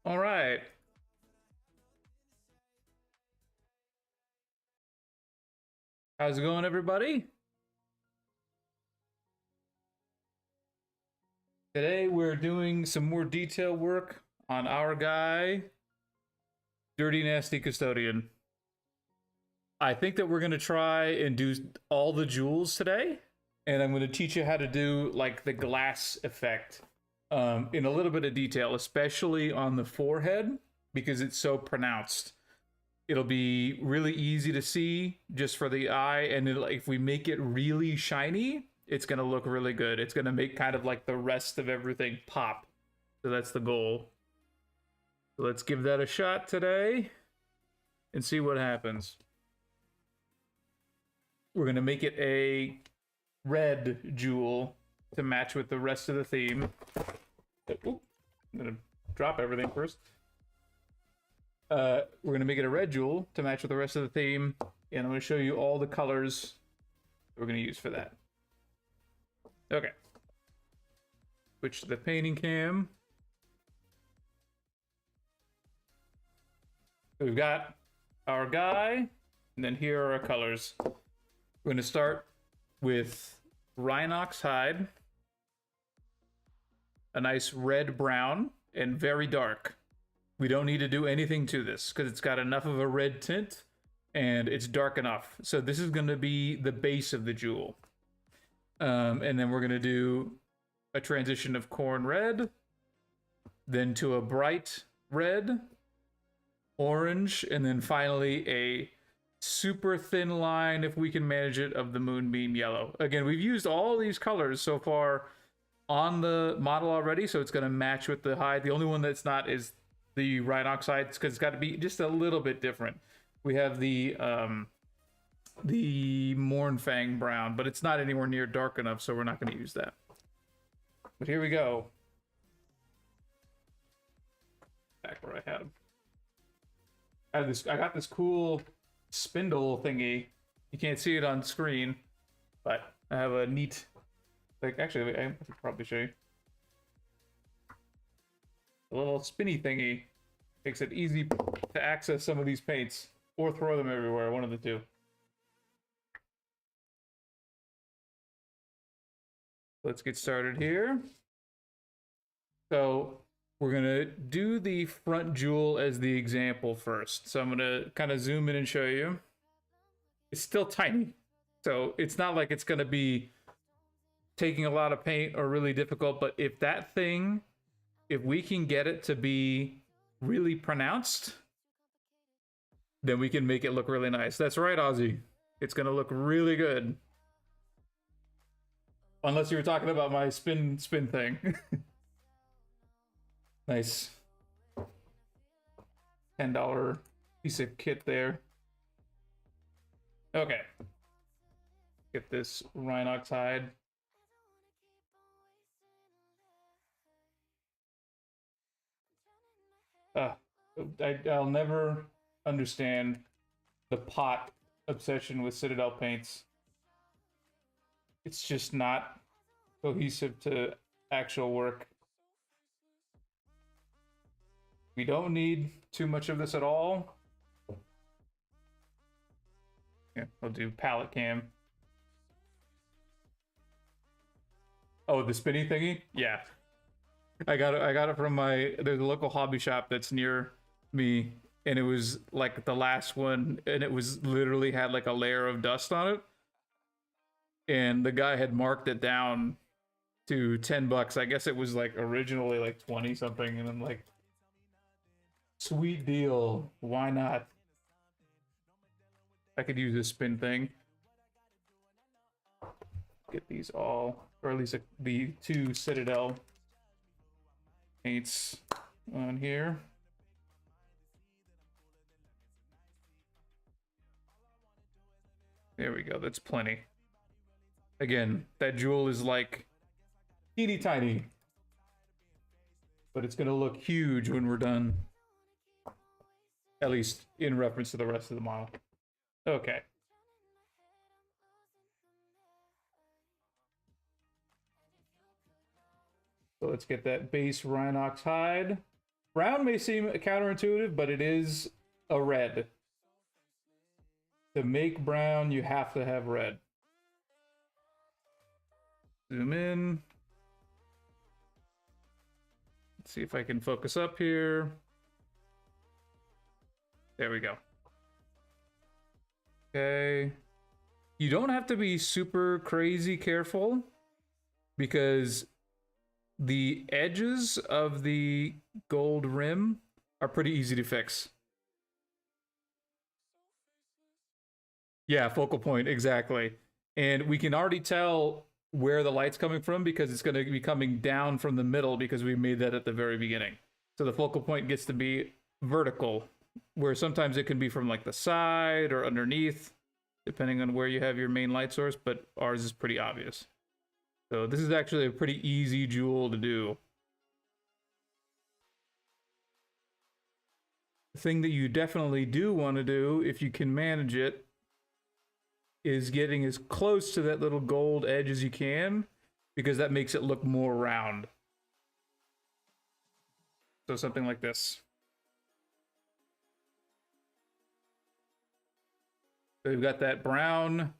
All right. How's it going, everybody? Today we're doing some more detail work on our guy, Dirty Nasty Custodian. I think that we're going to try and do all the jewels today, and I'm going to teach you how to do like the glass effect in a little bit of detail, especially on the forehead because it's so pronounced. It'll be really easy to see just for the eye, and if we make it really shiny, it's going to look really good. It's going to make kind of like the rest of everything pop. So that's the goal. So let's give that a shot today and see what happens. We're going to make it a red jewel to match with the rest of the theme. Oop, I'm going to drop everything first. We're going to make it a red jewel to match with the rest of the theme. And I'm going to show you all the colors we're going to use for that. Okay. Switch to the painting cam. We've got our guy, and then here are our colors. We're going to start with Rhinox hide, a nice red-brown, and very dark. We don't need to do anything to this because it's got enough of a red tint and it's dark enough. So this is going to be the base of the jewel. And then we're going to do a transition of corn red, then to a bright red, orange, and then finally a super thin line, if we can manage it, of the moonbeam yellow. Again, we've used all these colors so far on the model already, so it's going to match with the hide. The only one that's not is the Rhinox hide, because it's got to be just a little bit different. We have the Mournfang brown, but it's not anywhere near dark enough, so we're not going to use that. But here we go. Back where I had them. I got this cool spindle thingy. You can't see it on screen, but I have a neat, like, actually I could probably show you. A little spinny thingy makes it easy to access some of these paints or throw them everywhere, one of the two. Let's get started here. So we're gonna do the front jewel as the example first. So I'm gonna kind of zoom in and show you. It's still tiny, so it's not like it's gonna be taking a lot of paint or really difficult, but if that thing, if we can get it to be really pronounced, then we can make it look really nice. That's right, Ozzy. It's gonna look really good. Unless you were talking about my spin thing. Nice. $10 piece of kit there. Okay. Get this Rhinox hide. I'll never understand the pot obsession with Citadel paints. It's just not cohesive to actual work. We don't need too much of this at all. Yeah, we'll do palette cam. Oh, the spinny thingy? Yeah. I got it from there's a local hobby shop that's near me, and it was like the last one, and it was literally had like a layer of dust on it. And the guy had marked it down to $10. I guess it was like originally like 20 something, and I'm like, sweet deal. Why not? I could use this spin thing. Get these all, or at least the two Citadel paints on here. There we go. That's plenty. Again, that jewel is like teeny tiny, but it's gonna look huge when we're done. At least in reference to the rest of the model. Okay. So let's get that base Rhinox hide. Brown may seem counterintuitive, but it is a red. To make brown, you have to have red. Zoom in. Let's see if I can focus up here. There we go. Okay. You don't have to be super crazy careful because the edges of the gold rim are pretty easy to fix. Yeah, focal point, exactly. And we can already tell where the light's coming from because it's going to be coming down from the middle because we made that at the very beginning. So the focal point gets to be vertical, where sometimes it can be from like the side or underneath, depending on where you have your main light source, but ours is pretty obvious. So this is actually a pretty easy jewel to do. The thing that you definitely do want to do, if you can manage it, is getting as close to that little gold edge as you can, because that makes it look more round. So something like this. So we've got that brown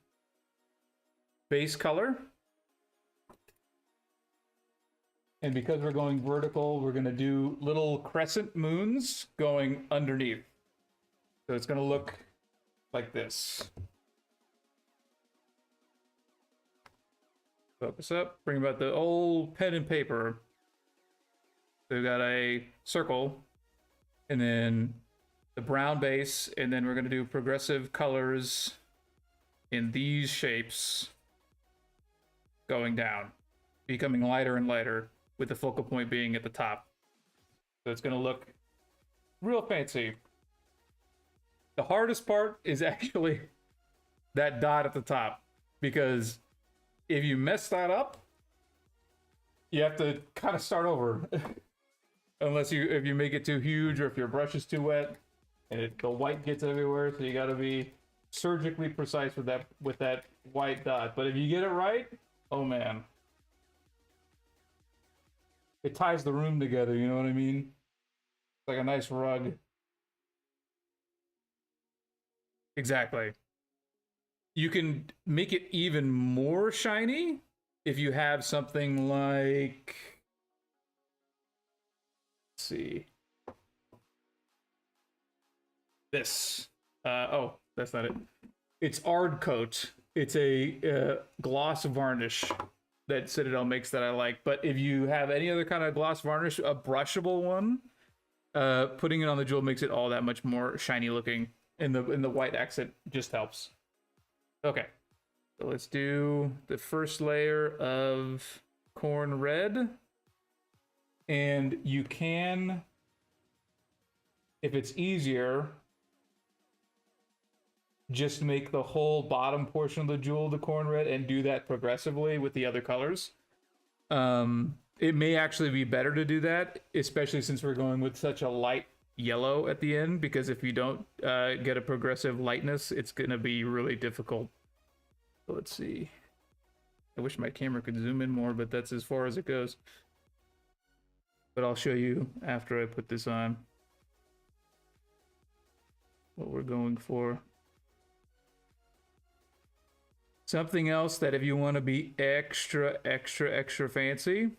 base color. And because we're going vertical, we're going to do little crescent moons going underneath. So it's going to look like this. Focus up, bring about the old pen and paper. So we've got a circle, and then the brown base, and then we're going to do progressive colors in these shapes going down, becoming lighter and lighter, with the focal point being at the top. So it's going to look real fancy. The hardest part is actually that dot at the top, because if you mess that up, you have to kind of start over. Unless if you make it too huge, or if your brush is too wet and the white gets everywhere. So you got to be surgically precise with that white dot. But if you get it right, oh man, it ties the room together. You know what I mean? It's like a nice rug. Exactly. You can make it even more shiny if you have something like, let's see, this. Oh, that's not it. It's Ard Coat. It's a gloss varnish that Citadel makes that I like. But if you have any other kind of gloss varnish, a brushable one, putting it on the jewel makes it all that much more shiny looking. And the white accent just helps. Okay, so let's do the first layer of corn red. And you can, if it's easier, just make the whole bottom portion of the jewel the corn red and do that progressively with the other colors. It may actually be better to do that, especially since we're going with such a light yellow at the end, because if you don't get a progressive lightness, it's going to be really difficult. So let's see. I wish my camera could zoom in more, but that's as far as it goes. But I'll show you after I put this on what we're going for. Something else that if you want to be extra fancy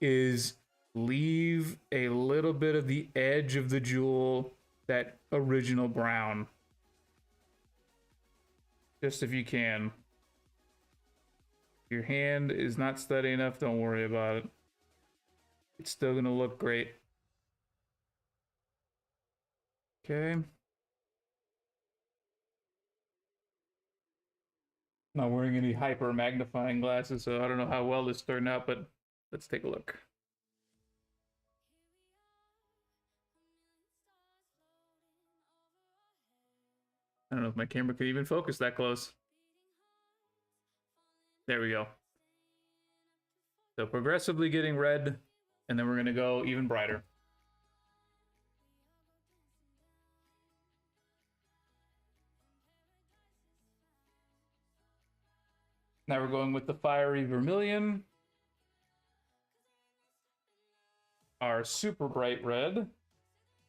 is leave a little bit of the edge of the jewel, that original brown. Just if you can. If your hand is not steady enough, don't worry about it. It's still going to look great. Okay. Not wearing any hyper magnifying glasses, so I don't know how well this turned out, but let's take a look. I don't know if my camera could even focus that close. There we go. So progressively getting red, and then we're going to go even brighter. Now we're going with the fiery vermilion. our super bright red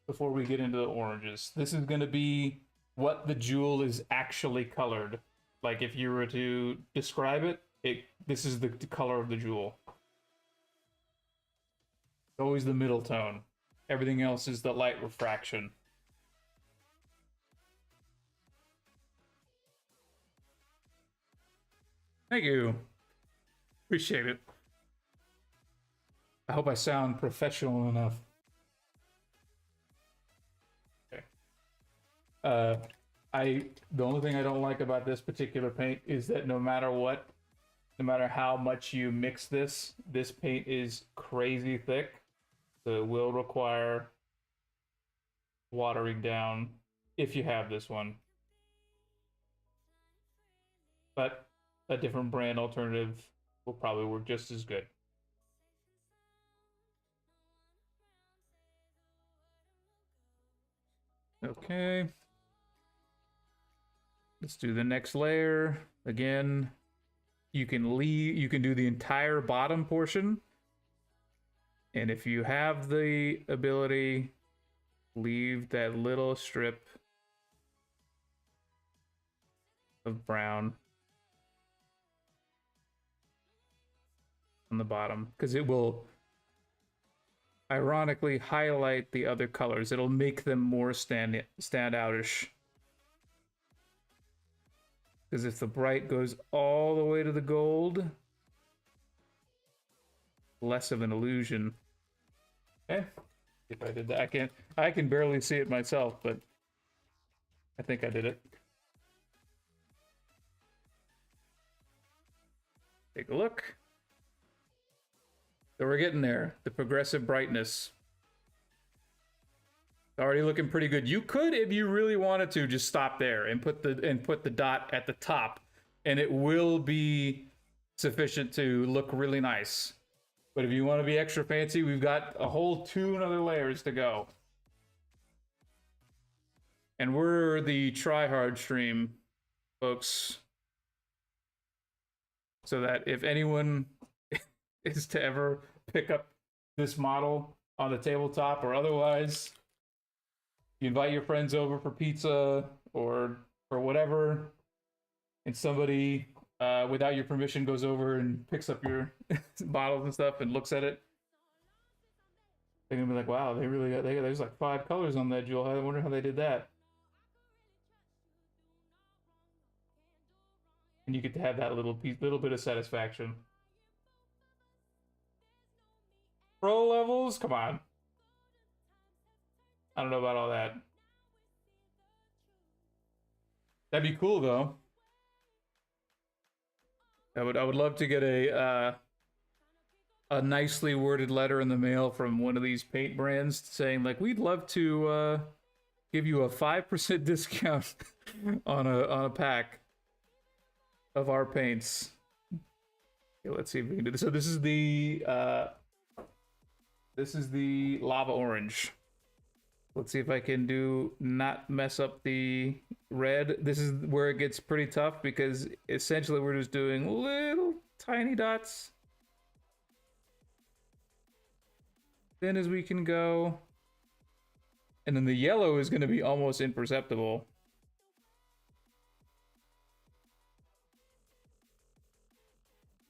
before we get into the oranges. This is going to be what the jewel is actually colored. Like if you were to describe it, this is the color of the jewel. It's always the middle tone. Everything else is the light refraction. Thank you. Appreciate it. I hope I sound professional enough. Okay. The only thing I don't like about this particular paint is that no matter what, no matter how much you mix this paint is crazy thick. So it will require watering down if you have this one. But a different brand alternative will probably work just as good. Okay. Let's do the next layer. Again, you can do the entire bottom portion. And if you have the ability, leave that little strip of brown on the bottom, because it will ironically highlight the other colors. It'll make them more stand outish. Because if the bright goes all the way to the gold, less of an illusion. Okay, if I did that, I can barely see it myself, but I think I did it. Take a look. So we're getting there. The progressive brightness. Already looking pretty good. You could, if you really wanted to, just stop there and put the dot at the top, and it will be sufficient to look really nice. But if you want to be extra fancy, we've got a whole 2 other layers to go. And we're the try-hard stream, folks. So that if anyone is to ever pick up this model on the tabletop or otherwise, you invite your friends over for pizza or whatever, and somebody without your permission goes over and picks up your bottles and stuff and looks at it, they're gonna be like, wow, there's like 5 colors on that jewel. I wonder how they did that. And you get to have that little bit of satisfaction. Pro levels? Come on. I don't know about all that. That'd be cool though. I would love to get a nicely worded letter in the mail from one of these paint brands saying like, we'd love to give you a 5% discount on a pack of our paints. Okay, let's see if we can do this. So this is the lava orange. Let's see if I can not mess up the red. This is where it gets pretty tough because essentially we're just doing little tiny dots. Thin as we can go. And then the yellow is going to be almost imperceptible.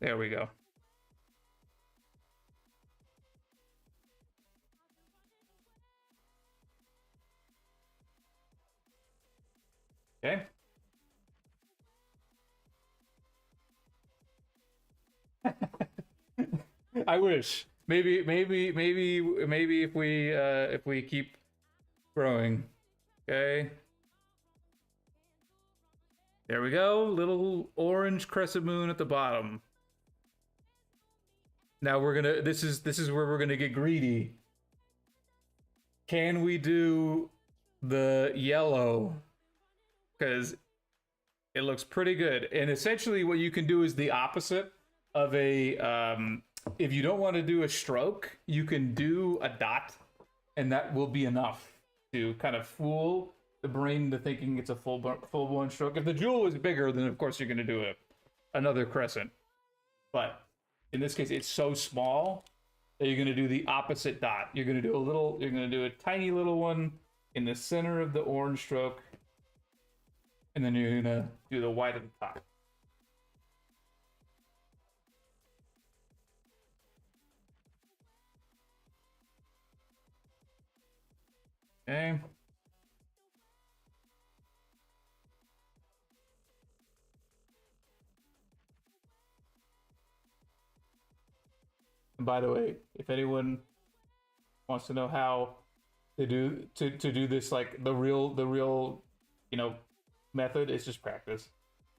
There we go. Okay. I wish. Maybe if we keep growing. Okay. There we go. Little orange crescent moon at the bottom. Now we're gonna. This is where we're gonna get greedy. Can we do the yellow? Because it looks pretty good. And essentially what you can do is the opposite of a, if you don't want to do a stroke, you can do a dot, and that will be enough to kind of fool the brain into thinking it's a full-blown stroke. If the jewel is bigger, then of course you're going to do another crescent. But in this case, it's so small that you're going to do the opposite dot. You're going to do a tiny little one in the center of the orange stroke, and then you're going to do the white at the top. Okay. And by the way, if anyone wants to know how to do this, like the real, you know, method, it's just practice.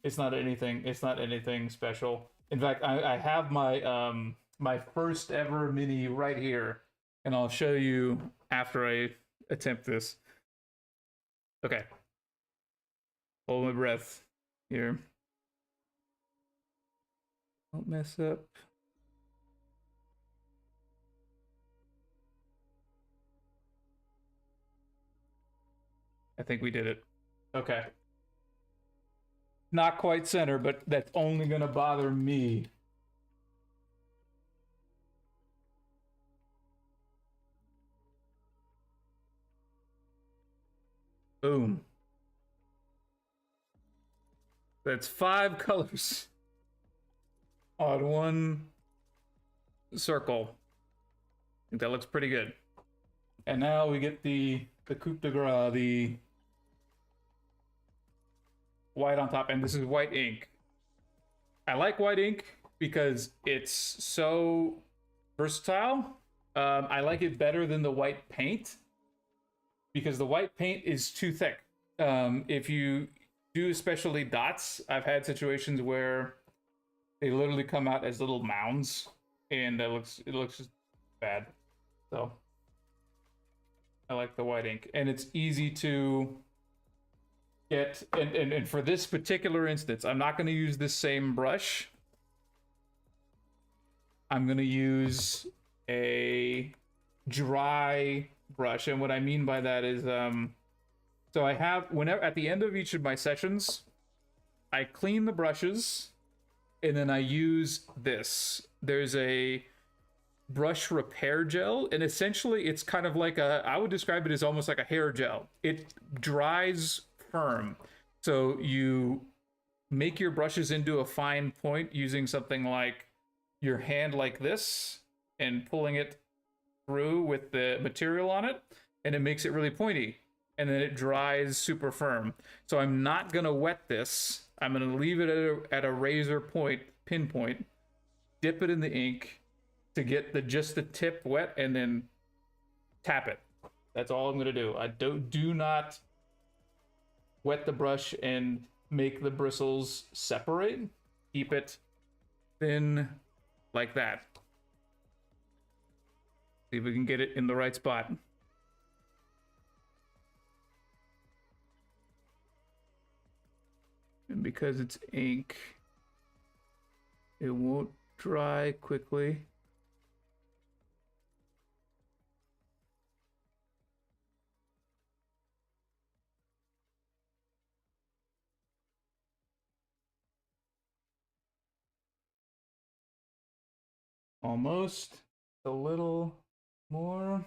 It's not anything special. In fact, I have my my first ever mini right here, and I'll show you after I attempt this. Okay. Hold my breath here. Don't mess up. I think we did it. Okay. Not quite center, but that's only gonna bother me. Boom. That's 5 colors on one circle. I think that looks pretty good. And now we get the coup de grace, the white on top, and this is white ink. I like white ink because it's so versatile. I like it better than the white paint because the white paint is too thick. If you do especially dots, I've had situations where they literally come out as little mounds, and it looks just bad. So I like the white ink, and it's easy to get. And for this particular instance, I'm not going to use this same brush. I'm going to use a dry brush, and what I mean by that is so I have, whenever at the end of each of my sessions, I clean the brushes, and then I use this. There's a brush repair gel, and essentially it's kind of like I would describe it as almost like a hair gel. It dries firm. So you make your brushes into a fine point using something like your hand like this and pulling it through with the material on it, and it makes it really pointy. And then it dries super firm. So I'm not gonna wet this. I'm gonna leave it at a razor point, pinpoint, dip it in the ink to get just the tip wet, and then tap it. That's all I'm gonna do. I do not wet the brush and make the bristles separate. Keep it thin like that. See if we can get it in the right spot. And because it's ink, it won't dry quickly. Almost. A little more.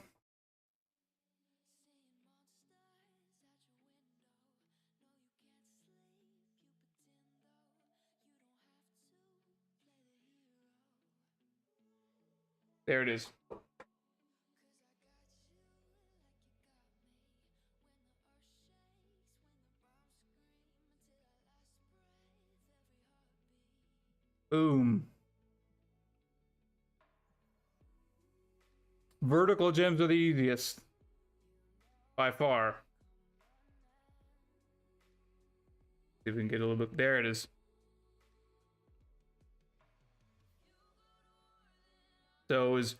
There it is. Boom. Vertical gems are the easiest. By far. See if we can get a little bit. There it is. So it was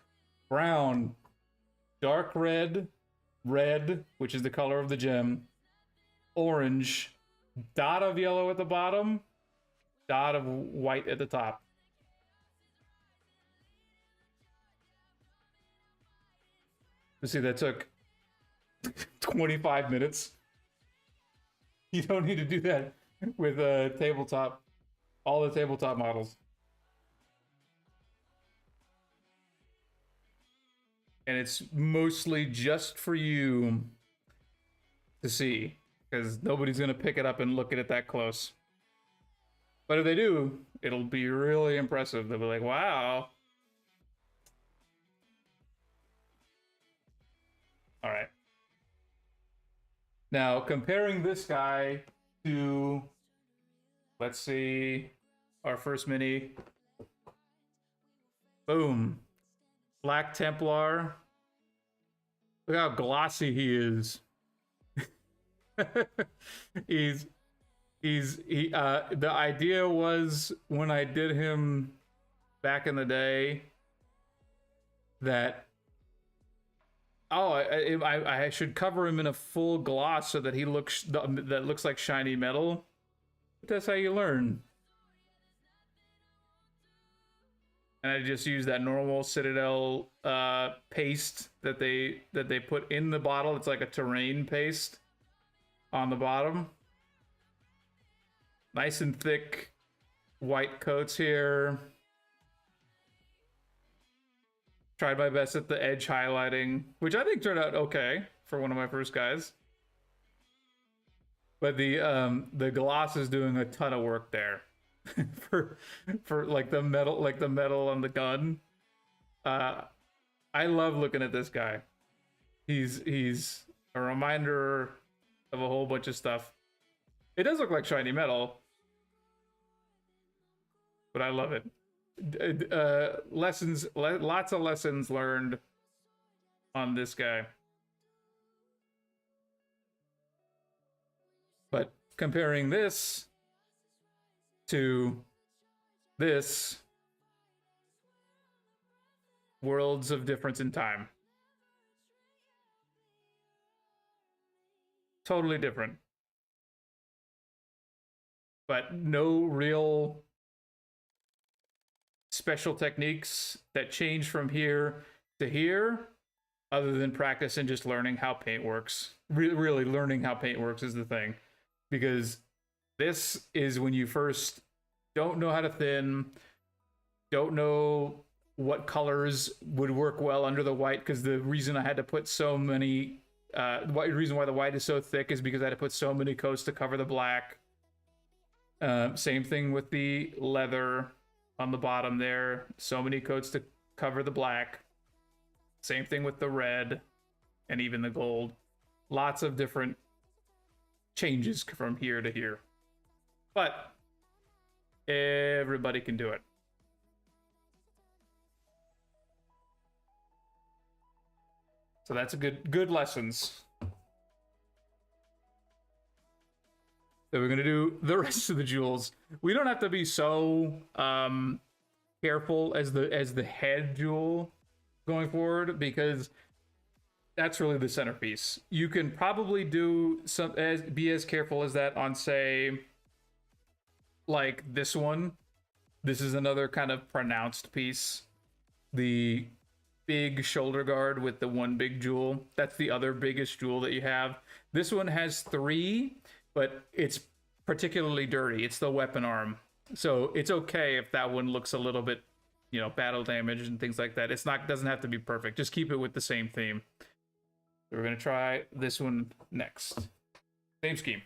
brown, dark red, red, which is the color of the gem, orange, dot of yellow at the bottom, dot of white at the top. You see, that took 25 minutes. You don't need to do that with a tabletop, all the tabletop models. and it's mostly just for you to see, because nobody's gonna pick it up and look at it that close. But if they do, it'll be really impressive. They'll be like, wow. All right. Now, comparing this guy to, let's see, our first mini. Boom. Black Templar. Look how glossy he is. The idea was, when I did him back in the day, that I should cover him in a full gloss so that he looks like shiny metal. But that's how you learn. And I just use that normal Citadel paste that they put in the bottle. It's like a terrain paste on the bottom. Nice and thick white coats here. Tried my best at the edge highlighting, which I think turned out okay for one of my first guys. But the gloss is doing a ton of work there for like the metal on the gun. I love looking at this guy. He's a reminder of a whole bunch of stuff. It does look like shiny metal, but I love it. Lots of lessons learned on this guy. But comparing this to this, worlds of difference in time. Totally different. But no real special techniques that change from here to here, other than practice and just learning how paint works. Really learning how paint works is the thing. Because this is when you first don't know how to thin, don't know what colors would work well under the white, because the reason I had to put so many, the reason why the white is so thick is because I had to put so many coats to cover the black. Same thing with the leather on the bottom there. So many coats to cover the black. Same thing with the red and even the gold. Lots of different changes from here to here. But everybody can do it. So that's a good lessons. So we're gonna do the rest of the jewels. We don't have to be so careful as the head jewel going forward, because that's really the centerpiece. You can probably do be as careful as that on, say, like this one. This is another kind of pronounced piece. The big shoulder guard with the one big jewel. That's the other biggest jewel that you have. This one has 3, but it's particularly dirty. It's the weapon arm. So it's okay if that one looks a little bit, you know, battle damaged and things like that. Doesn't have to be perfect. Just keep it with the same theme. So we're gonna try this one next. Same scheme.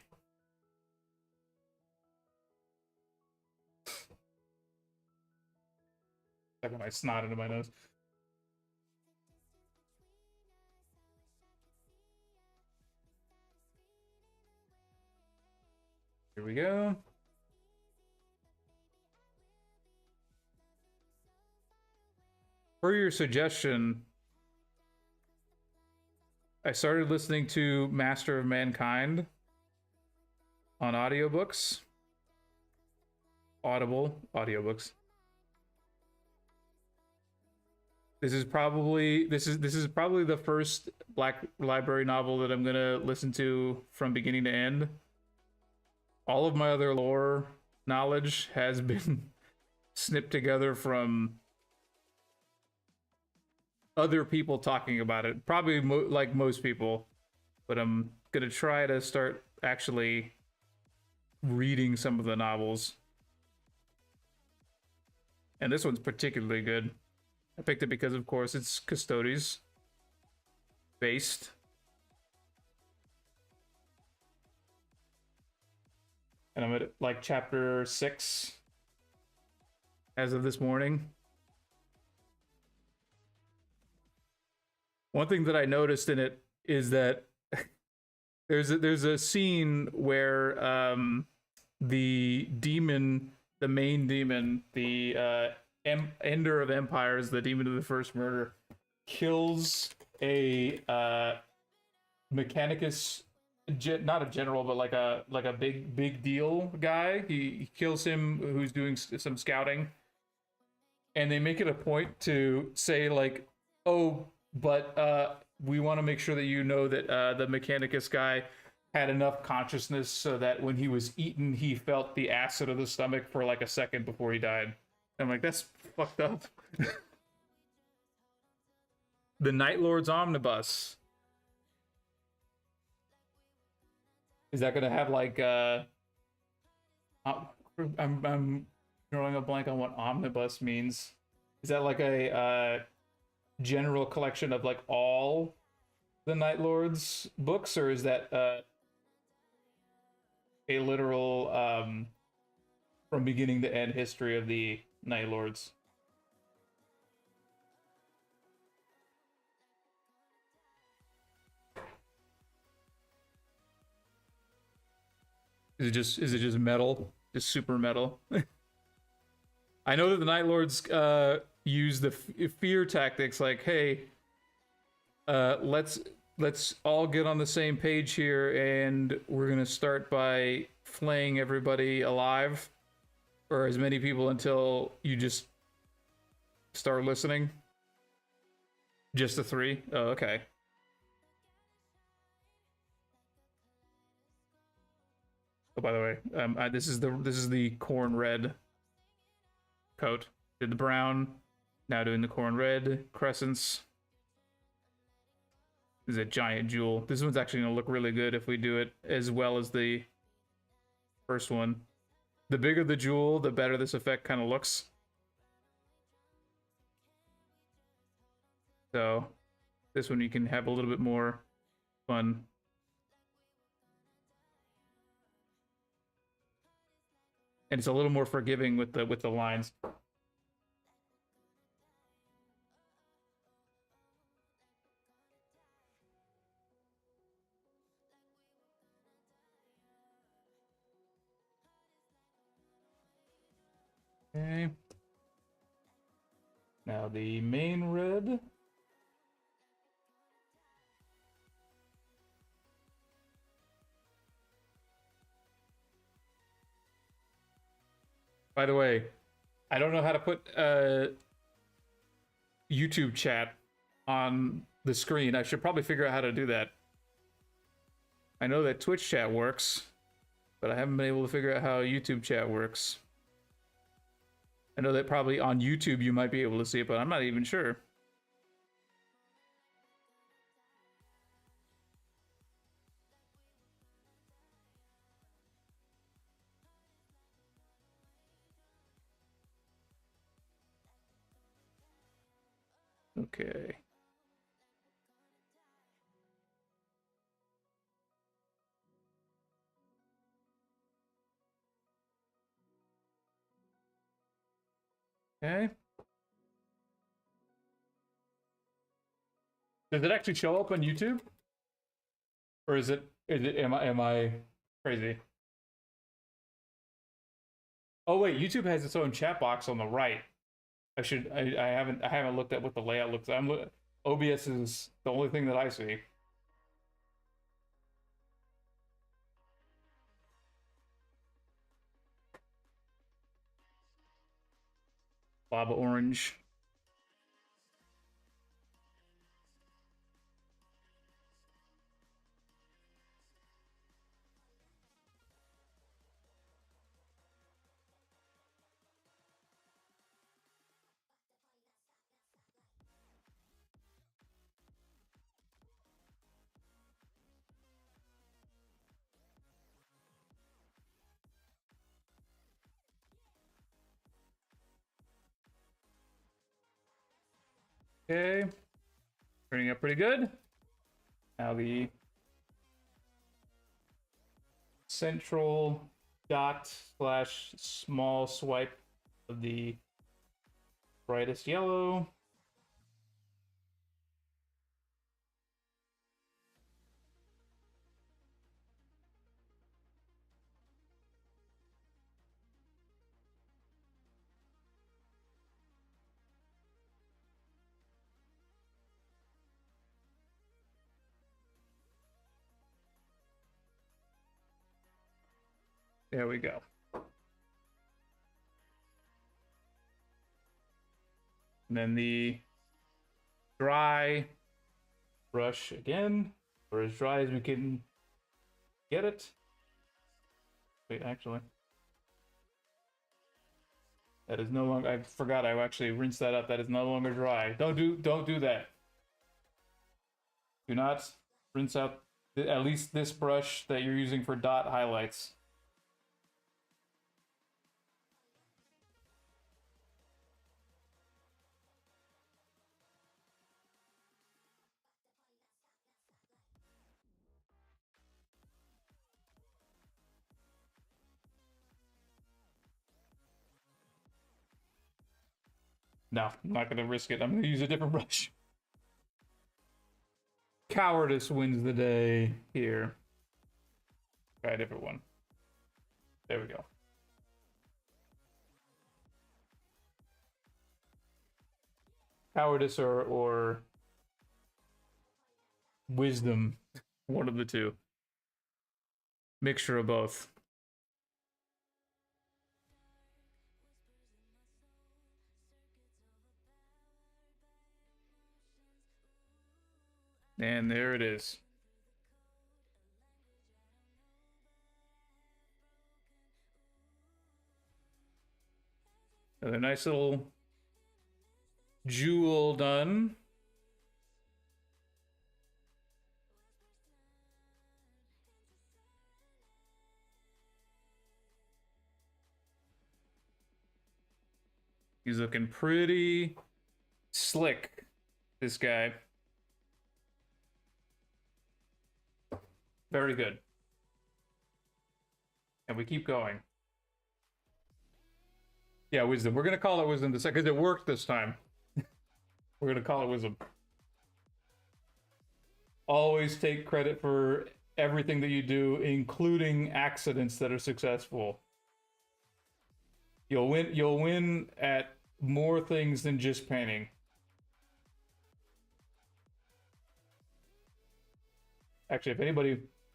Stuck my snot into my nose. Here we go. Per your suggestion, I started listening to Master of Mankind on audiobooks. Audible audiobooks. This is probably the first Black Library novel that I'm gonna listen to from beginning to end. All of my other lore knowledge has been snipped together from other people talking about it. Probably like most people, but I'm gonna try to start actually reading some of the novels. And this one's particularly good. I picked it because, of course, it's Custodes. based. And I'm at like chapter 6 as of this morning. One thing that I noticed in it is that there's a scene where the demon, the main demon, the ender of empires, the demon of the first murder, kills a Mechanicus, not a general, but like a big deal guy. He kills him who's doing some scouting, and they make it a point to say like, oh, but we want to make sure that you know that the Mechanicus guy had enough consciousness so that when he was eaten, he felt the acid of the stomach for like a second before he died. I'm like, that's fucked up. The Night Lord's Omnibus. Is that gonna have like I'm drawing a blank on what omnibus means. Is that like a general collection of like all the Night Lord's books, or is that a literal from beginning to end history of the Night Lords? Is it just metal? Just super metal? I know that the Night Lords use the fear tactics, like, hey, let's all get on the same page here, and we're gonna start by flaying everybody alive, or as many people until you just start listening. Just the 3? Oh, okay. Oh, by the way, this is the corn red coat. Did the brown, now doing the corn red crescents. This is a giant jewel. This one's actually gonna look really good if we do it as well as the first one. The bigger the jewel, the better this effect kind of looks. So this one you can have a little bit more fun. And it's a little more forgiving with the lines. Okay. Now the main red. By the way, I don't know how to put YouTube chat on the screen. I should probably figure out how to do that. I know that Twitch chat works, but I haven't been able to figure out how YouTube chat works. I know that probably on YouTube you might be able to see it, but I'm not even sure. Okay. Okay. Does it actually show up on YouTube? Or is it am I crazy? Oh wait, YouTube has its own chat box on the right. I haven't looked at what the layout looks like. OBS is the only thing that I see. Lava orange. Okay. Turning out pretty good. Now the central dot slash small swipe of the brightest yellow. There we go. And then the dry brush again, or as dry as we can get it. Wait, actually, that is no longer. I forgot. I actually rinsed that up. That is no longer dry. Don't do that. Do not rinse out at least this brush that you're using for dot highlights. No, I'm not gonna risk it. I'm gonna use a different brush. Cowardice wins the day here. Try a different one. There we go. Cowardice or wisdom, one of the two. Mixture of both. And there it is. Another nice little jewel done. He's looking pretty slick, this guy. Very good. And we keep going. Yeah, wisdom. We're going to call it wisdom because it worked this time. We're going to call it wisdom. Always take credit for everything that you do, including accidents that are successful. You'll win at more things than just painting. Actually, if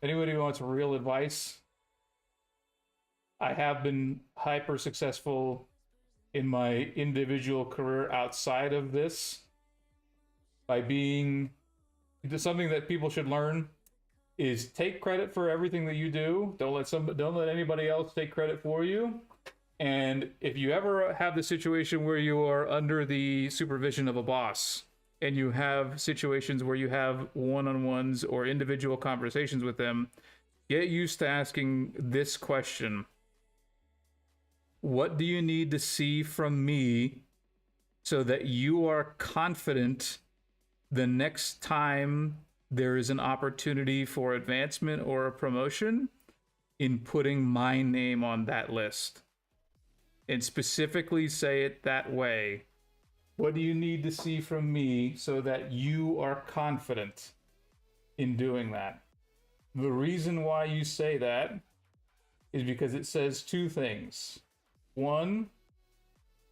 anybody wants real advice, I have been hyper successful in my individual career outside of this by being something that people should learn is take credit for everything that you do. Don't let anybody else take credit for you. And if you ever have the situation where you are under the supervision of a boss and you have situations where you have one-on-ones or individual conversations with them, get used to asking this question. What do you need to see from me so that you are confident the next time there is an opportunity for advancement or a promotion in putting my name on that list? And specifically say it that way. What do you need to see from me so that you are confident in doing that? The reason why you say that is because it says two things. One,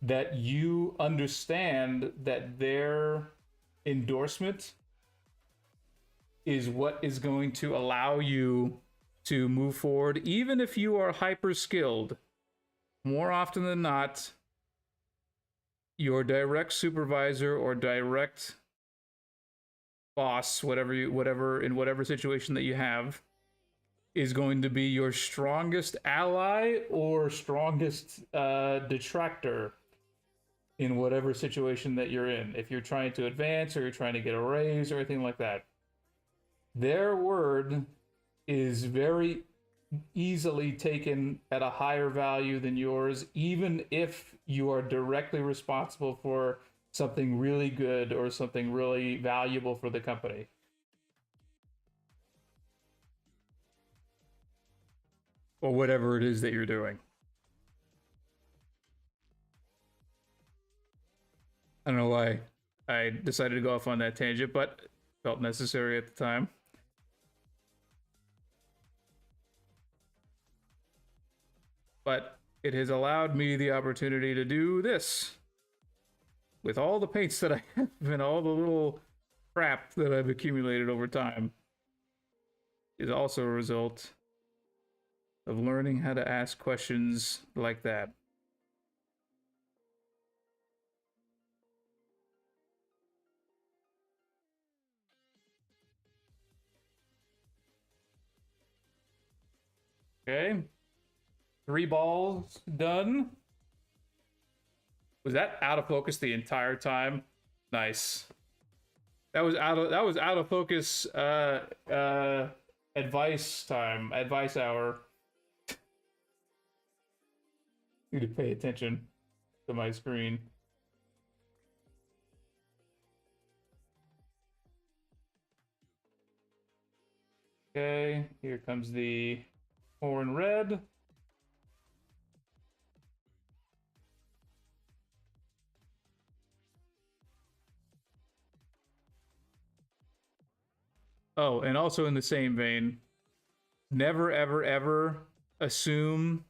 that you understand that their endorsement is what is going to allow you to move forward, even if you are hyper skilled. More often than not, your direct supervisor or direct boss, whatever situation that you have, is going to be your strongest ally or strongest detractor in whatever situation that you're in. If you're trying to advance or you're trying to get a raise or anything like that, their word is very easily taken at a higher value than yours, even if you are directly responsible for something really good or something really valuable for the company. or whatever it is that you're doing. I don't know why I decided to go off on that tangent, but felt necessary at the time. But it has allowed me the opportunity to do this with all the paints that I have and all the little crap that I've accumulated over time. Is also a result of learning how to ask questions like that. Okay. 3 balls done. Was that out of focus the entire time? Nice. That was out of focus advice time, advice hour. Need to pay attention to my screen. Okay, here comes the horn red. Oh, and also in the same vein, never, ever, ever assume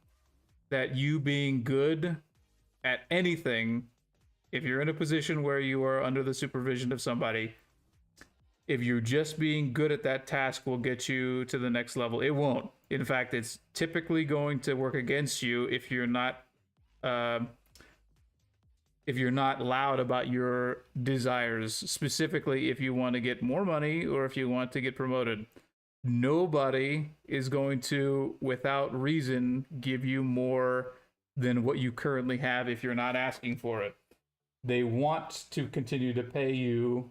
that you being good at anything, if you're in a position where you are under the supervision of somebody, if you're just being good at that task will get you to the next level. It won't. In fact, it's typically going to work against you if you're not loud about your desires, specifically if you want to get more money or if you want to get promoted. Nobody is going to, without reason, give you more than what you currently have if you're not asking for it. They want to continue to pay you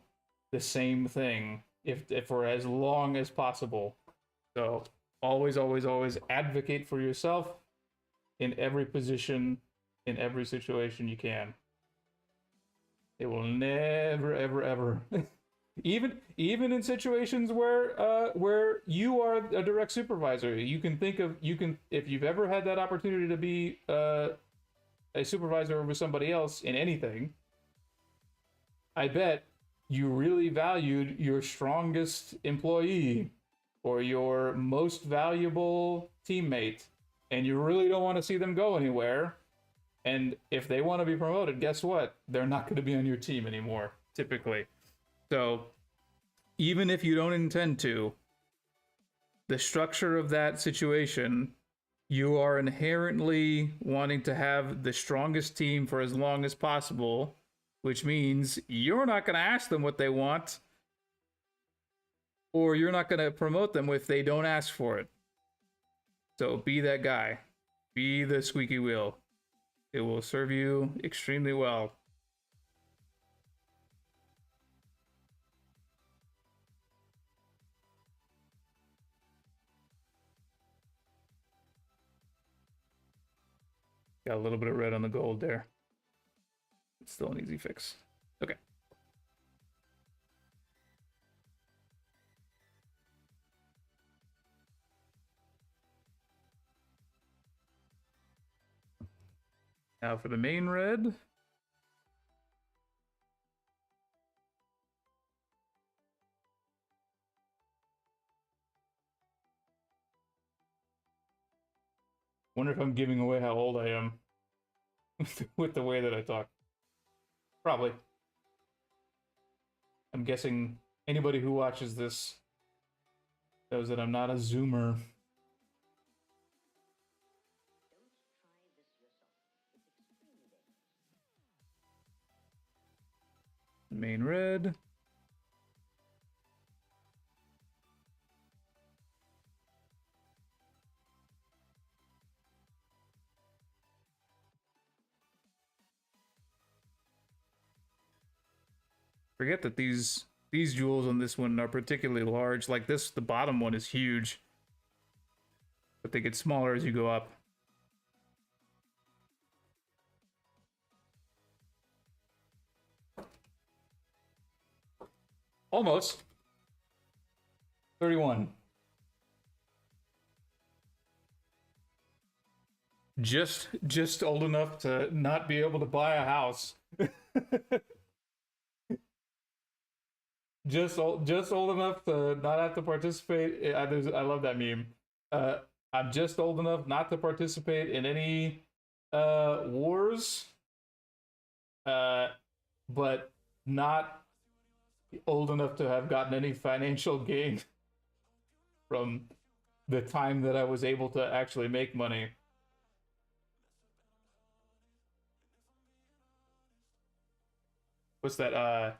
the same thing if for as long as possible. So always, always, always advocate for yourself in every position, in every situation you can. It will never, ever, ever, even in situations where you are a direct supervisor. You can think of if you've ever had that opportunity to be a supervisor over somebody else in anything. I bet you really valued your strongest employee or your most valuable teammate, and you really don't want to see them go anywhere. And if they want to be promoted, guess what? They're not going to be on your team anymore, typically. So even if you don't intend to, the structure of that situation, you are inherently wanting to have the strongest team for as long as possible, which means you're not going to ask them what they want, or you're not going to promote them if they don't ask for it. So be that guy. Be the squeaky wheel. It will serve you extremely well. Got a little bit of red on the gold there. It's still an easy fix. Okay. Now for the main red. Wonder if I'm giving away how old I am with the way that I talk. Probably. I'm guessing anybody who watches this knows that I'm not a Zoomer. Main red. Forget that these jewels on this one are particularly large. Like this, the bottom one is huge, but they get smaller as you go up. Almost. 31. just old enough to not be able to buy a house. Just old enough to not have to participate. I love that meme. Uh, I'm just old enough not to participate in any wars, uh, but not old enough to have gotten any financial gain from the time that I was able to actually make money. What's that?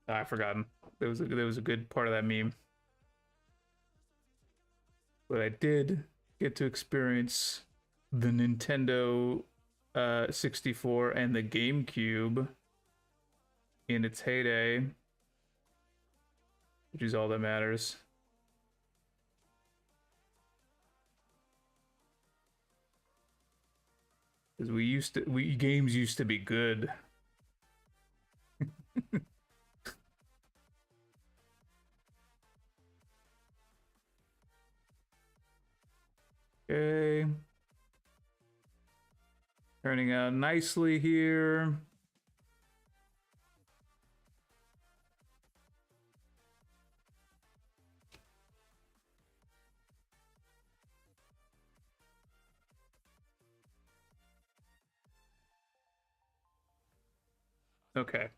I've forgotten. There was a good part of that meme. But I did get to experience the Nintendo 64 and the GameCube in its heyday, which is all that matters. Because games used to be good. Okay. Turning out nicely here. Okay.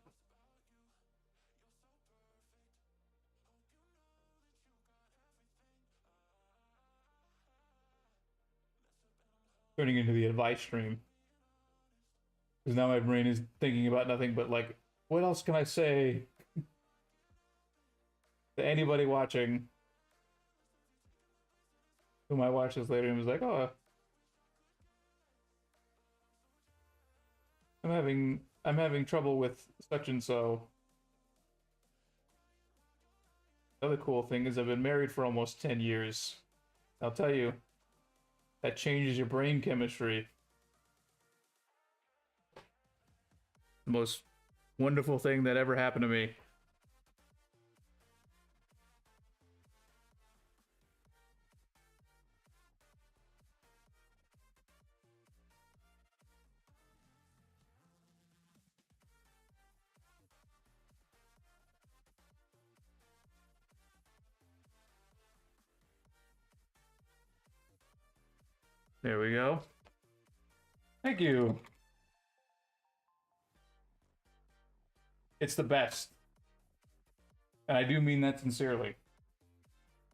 Turning into the advice stream. Because now my brain is thinking about nothing but like, what else can I say to anybody watching who might watch this later and was like, oh, I'm having trouble with such and so. Another cool thing is I've been married for almost 10 years. I'll tell you, that changes your brain chemistry. The most wonderful thing that ever happened to me. There we go. Thank you. It's the best. And I do mean that sincerely.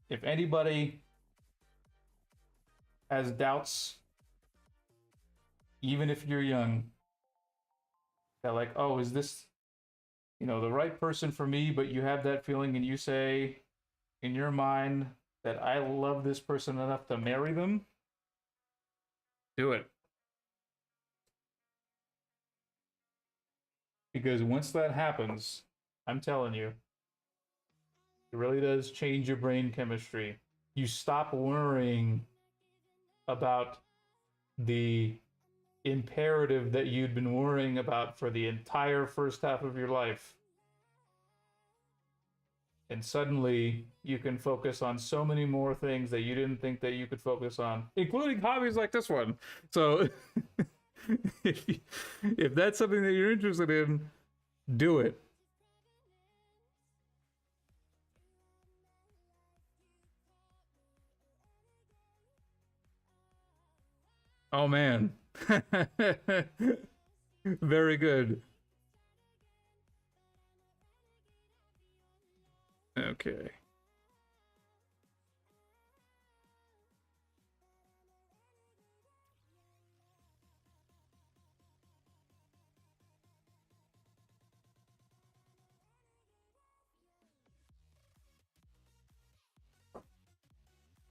If anybody has doubts, even if you're young, that like, oh, is this, the right person for me? But you have that feeling and you say in your mind that I love this person enough to marry them, do it. Because once that happens, I'm telling you, it really does change your brain chemistry. You stop worrying about the imperative that you'd been worrying about for the entire first half of your life. And suddenly you can focus on so many more things that you didn't think that you could focus on, including hobbies like this one. So if that's something that you're interested in, do it. Oh man. Very good. Okay.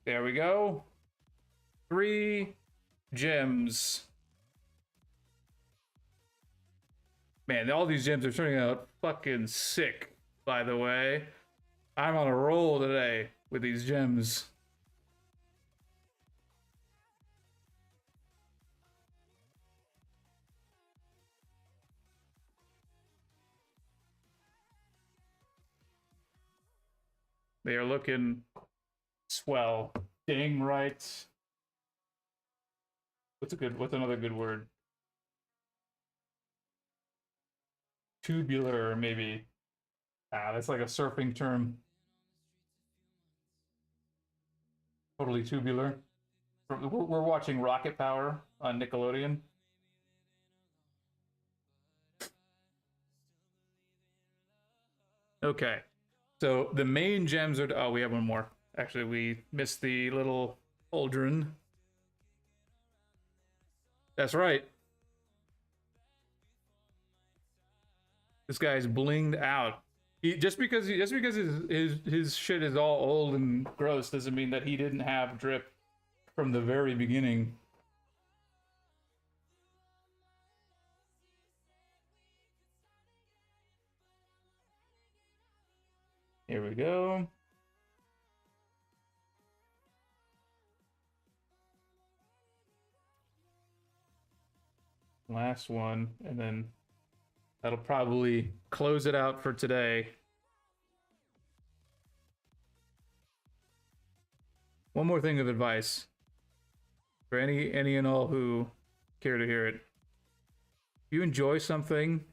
There we go. 3 gems. Man, all these gems are turning out fucking sick, by the way. I'm on a roll today with these gems. They are looking swell. Dang right. What's another good word? Tubular, maybe. Ah, that's like a surfing term. Totally tubular. We're watching Rocket Power on Nickelodeon. Okay. So the main gems are. Oh, we have one more. Actually, we missed the little cauldron. That's right. This guy's blinged out. Just because his shit is all old and gross doesn't mean that he didn't have drip from the very beginning. Here we go. Last one, and then that'll probably close it out for today. One more thing of advice for any and all who care to hear it. If you enjoy something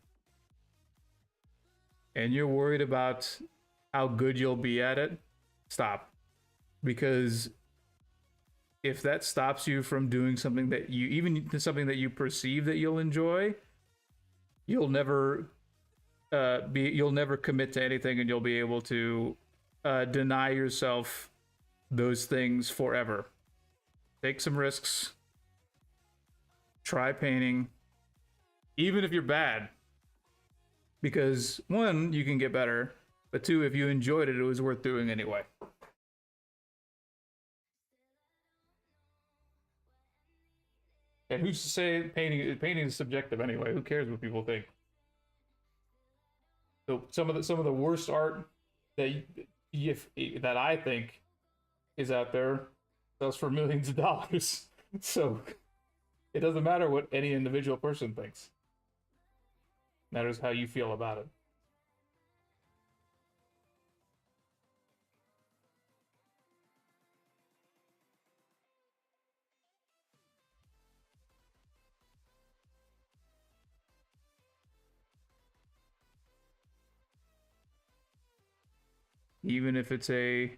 and you're worried about how good you'll be at it, stop. Because if that stops you from doing something that you even something that you perceive that you'll enjoy, you'll never you'll never commit to anything, and you'll be able to deny yourself those things forever. Take some risks. Try painting, even if you're bad, because one, you can get better, but two, if you enjoyed it, it was worth doing anyway. And who's to say painting is subjective anyway? Who cares what people think? So some of the worst art that that I think is out there sells for millions of dollars. So it doesn't matter what any individual person thinks. It matters how you feel about it. Even if it's a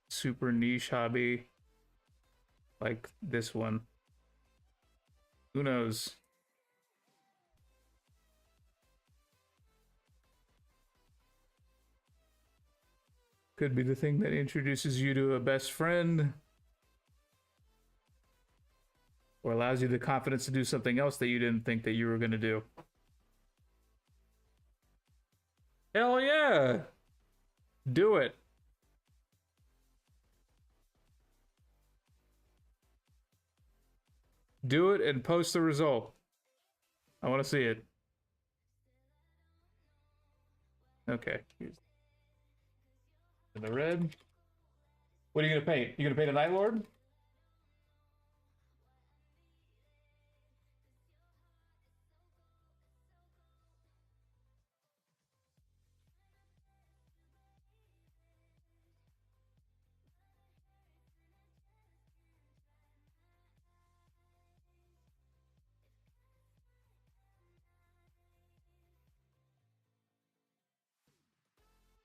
super niche hobby like this one. Who knows? Could be the thing that introduces you to a best friend, or allows you the confidence to do something else that you didn't think that you were going to do. Hell yeah! Do it. Do it and post the result. I want to see it. Okay, here's the red. What are you gonna paint? You gonna paint a Night Lord?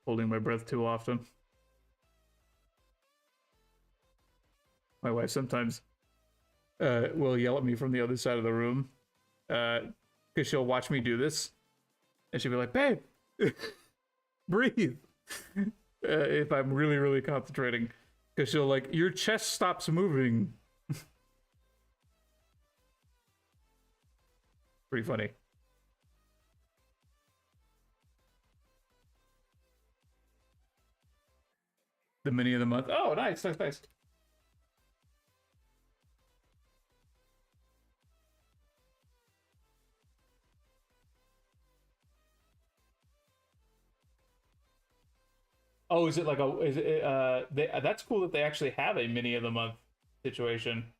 Holding my breath too often. My wife sometimes will yell at me from the other side of the room because she'll watch me do this, and she'll be like, "Babe, breathe." If I'm really, really concentrating, because she'll like, your chest stops moving. Pretty funny. The mini of the month. Oh, nice, nice, nice. Oh, is it like a? Is it? That's cool that they actually have a mini of the month situation.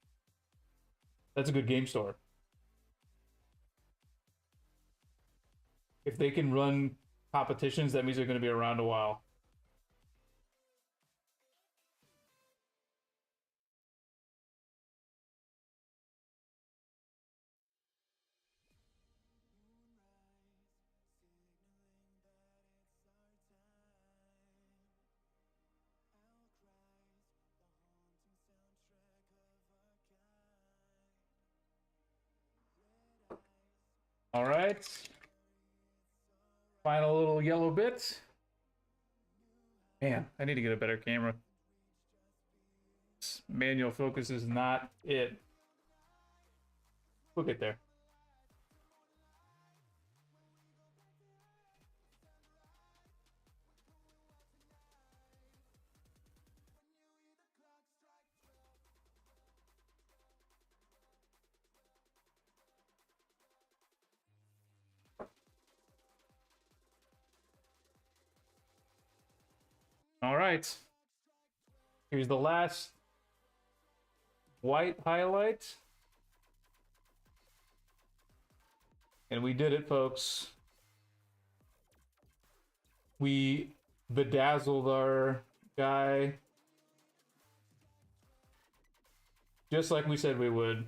That's a good game store. If they can run competitions, that means they're going to be around a while. All right. Final little yellow bit. Man, I need to get a better camera. This manual focus is not it. We'll get there. All right. Here's the last white highlight. And we did it, folks. We bedazzled our guy just like we said we would.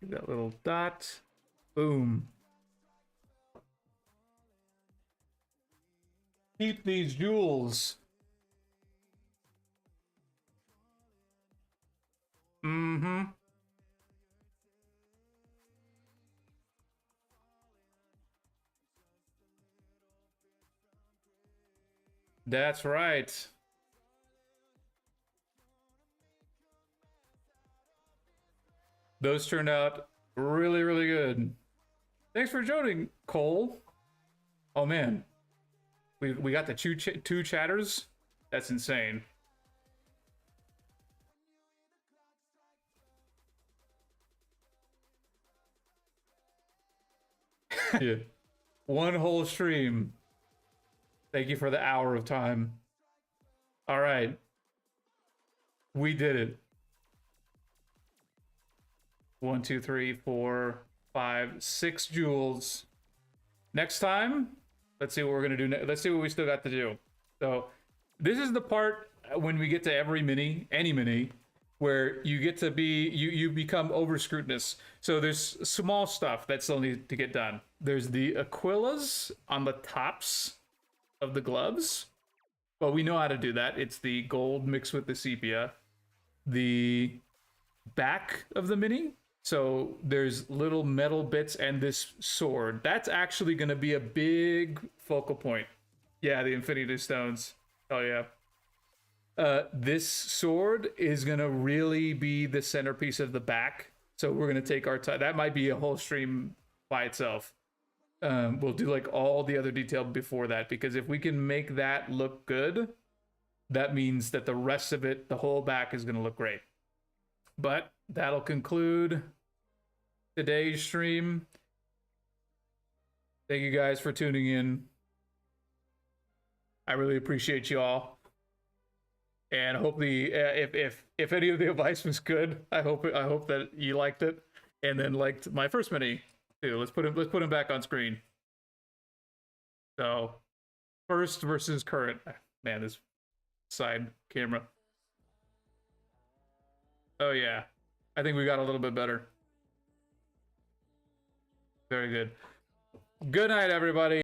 That little dot. Boom. Keep these jewels. Mm-hmm. That's right. Those turned out really, really good. Thanks for joining, Cole. Oh man, we got the two chatters. That's insane. Yeah, one whole stream. Thank you for the hour of time. All right, we did it. 1, 2, 3, 4, 5, 6 jewels. Next time, let's see what we're gonna do. Let's see what we still got to do. So this is the part when we get to every mini, any mini, where you get to be, you become over scrutinous. So there's small stuff that still needs to get done. There's the Aquillas on the tops of the gloves. Well, we know how to do that. It's the gold mixed with the sepia. The back of the mini. So there's little metal bits and this sword. That's actually going to be a big focal point. Yeah, the Infinity Stones. Oh, yeah. This sword is going to really be the centerpiece of the back. So we're going to take our time. That might be a whole stream by itself. We'll do like all the other detail before that, because if we can make that look good, that means that the rest of it, the whole back, is going to look great. But that'll conclude today's stream. Thank you guys for tuning in. I really appreciate you all. And hope the if any of the advice was good, I hope that you liked it, and then liked my first mini too. Let's put him back on screen. So, first versus current. Man, this side camera. Oh yeah, I think we got a little bit better. Very good. Good night, everybody.